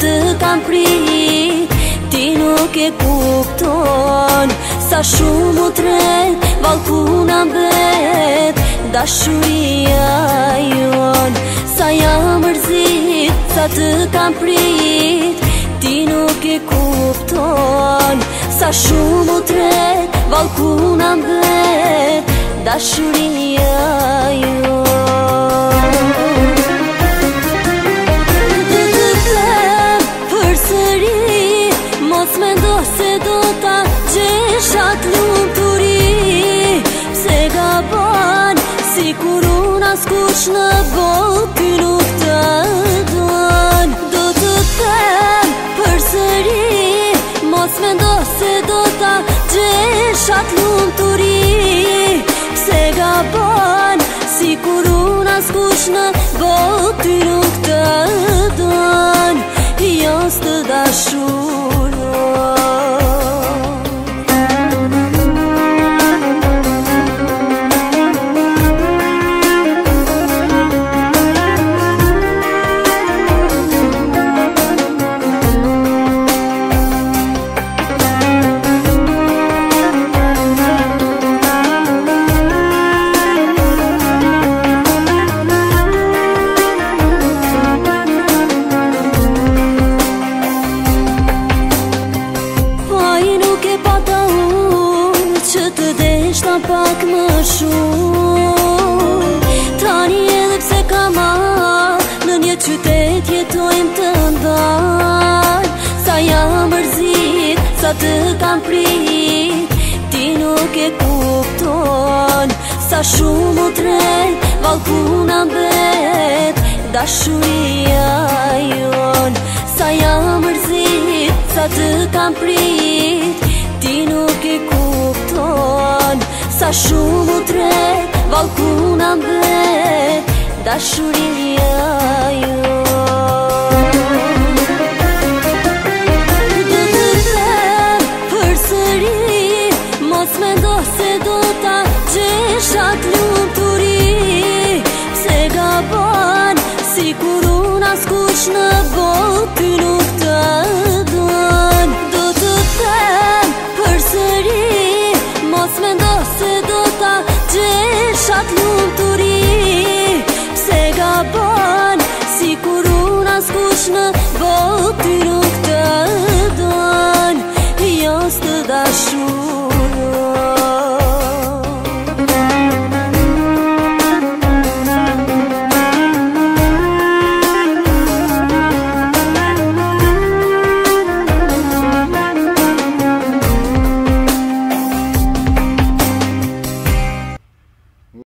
të kam prit, ti nuk e kupton. Sa shumë u tret, ballkuna mbet, dashuria jon. Sa jam mërzit, sa të kam prit, ti nuk e kupton. Sa shumë u tret, ballkuna mbet, dashuria jon. Mendo se do ta gjesha lumturi, pse gaban, sikur unë askush në botë ty nuk të don. Do të them përsëri, mos mendo se do ta gjesha lumturi, pse gaban, sikur unë askush në botë ty nuk të don. Jo s'të dashur ta pak më shumë. Tani edhe pse kam në një qytet jetojmë të ndarë. Sa jam mërzit, sa të kam prit, ti nuk e kupton. Sa shumë u tret, ballkuna mbet, dashuria jon. Sa jam mërzit, sa të kam prit, ti nuk e kupton. Sa shumë u tret, ballkuna mbet, dashuria jon.